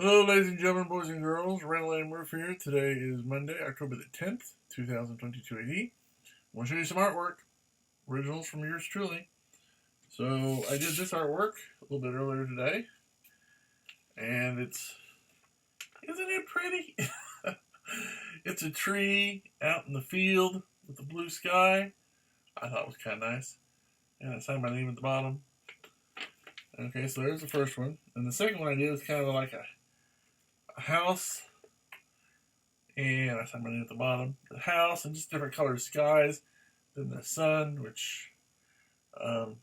Hello, ladies and gentlemen, boys and girls. Randall M here. Today is Monday, October the 10th, 2022 AD. I want to show you some artwork. Originals from yours truly. So, I did this artwork a little bit earlier today. And isn't it pretty? It's a tree out in the field with the blue sky. I thought it was kind of nice. And I signed my name at the bottom. Okay, so there's the first one. And the second one I did was kind of like a house, and I signed my name at the bottom. The house and just different colored skies. Then the sun, which kind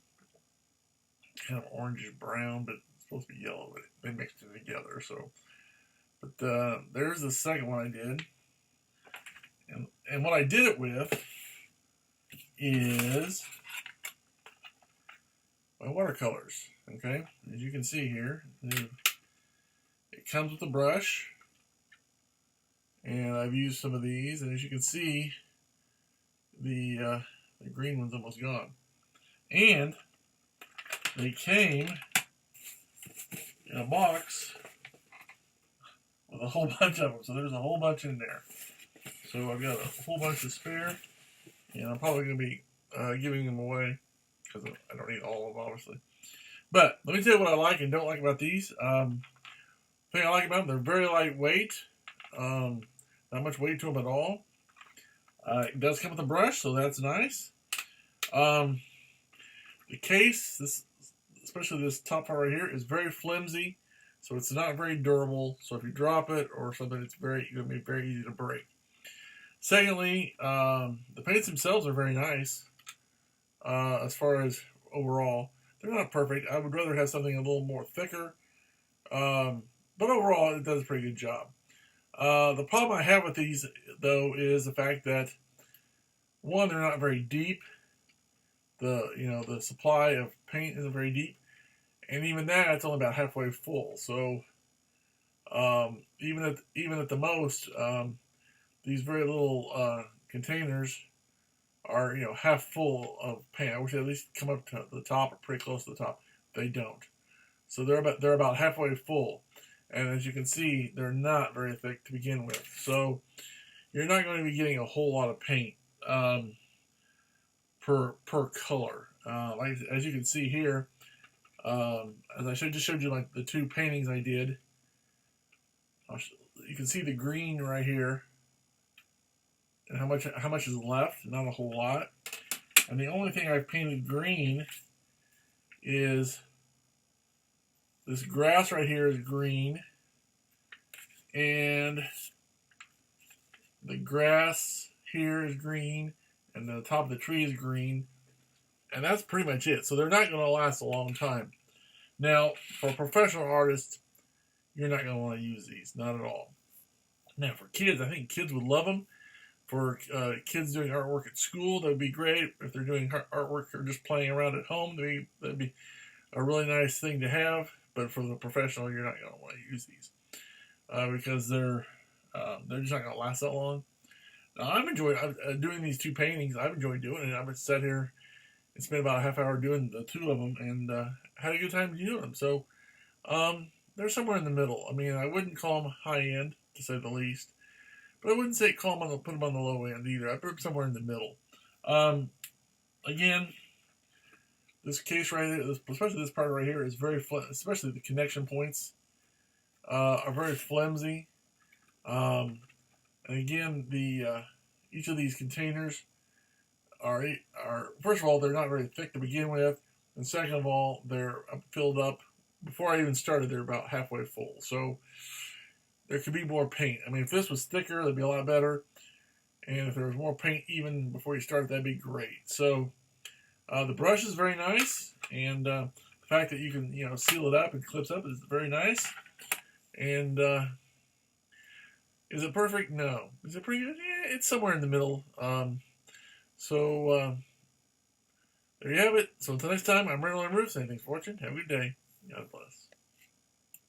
of orangish brown, but it's supposed to be yellow. But they mixed it together. So, but there's the second one I did, and what I did it with is my watercolors. Okay, as you can see here. It comes with a brush, and I've used some of these, and as you can see, the green one's almost gone. And they came in a box with a whole bunch of them, so there's a whole bunch in there. So I've got a whole bunch to spare, and I'm probably going to be giving them away, because I don't need all of them, obviously. But let me tell you what I like and don't like about these. Thing I like about them, they're very lightweight. Not much weight to them at all. It does come with a brush, so that's nice. The case, especially this top part right here, is very flimsy, so it's not very durable. So if you drop it or something, it's going to be very easy to break. Secondly, the paints themselves are very nice. As far as overall, they're not perfect. I would rather have something a little more thicker. But overall, it does a pretty good job. The problem I have with these, though, is the fact that, one, they're not very deep. The supply of paint isn't very deep, and even that, it's only about halfway full. So, even at the most, these very little containers are half full of paint. I wish they at least come up to the top or pretty close to the top. They don't. So they're about halfway full. And as you can see, they're not very thick to begin with. So you're not going to be getting a whole lot of paint per color. As you can see here, as I just showed you like the two paintings I did, you can see the green right here and how much is left. Not a whole lot. And the only thing I've painted green is this grass right here is green, and the grass here is green, and the top of the tree is green, and that's pretty much it. So they're not going to last a long time. Now, for professional artists, you're not going to want to use these, not at all. Now, for kids, I think kids would love them. For kids doing artwork at school, that would be great. If they're doing artwork or just playing around at home, that'd be a really nice thing to have. But for the professional, you're not going to want to use these because they're just not going to last that long. Now, I've enjoyed doing these two paintings. I've enjoyed doing it. I've been sat here and spent about a half hour doing the two of them, and had a good time doing them. So they're somewhere in the middle. I mean, I wouldn't call them high end, to say the least, but I wouldn't say put them on the low end either. I put them somewhere in the middle. Again, this case right here, especially this part right here, is very especially the connection points are very flimsy. And again, each of these containers are first of all, they're not very thick to begin with, and second of all, they're filled up. Before I even started, they're about halfway full. So there could be more paint. I mean, if this was thicker, that'd be a lot better. And if there was more paint even before you started, that'd be great. So the brush is very nice, and the fact that you can seal it up and clips up is very nice. And is it perfect? No. Is it pretty good? Yeah, it's somewhere in the middle. So there you have it. So until next time, I'm Randall M saying thanks for watching. Have a good day. God bless.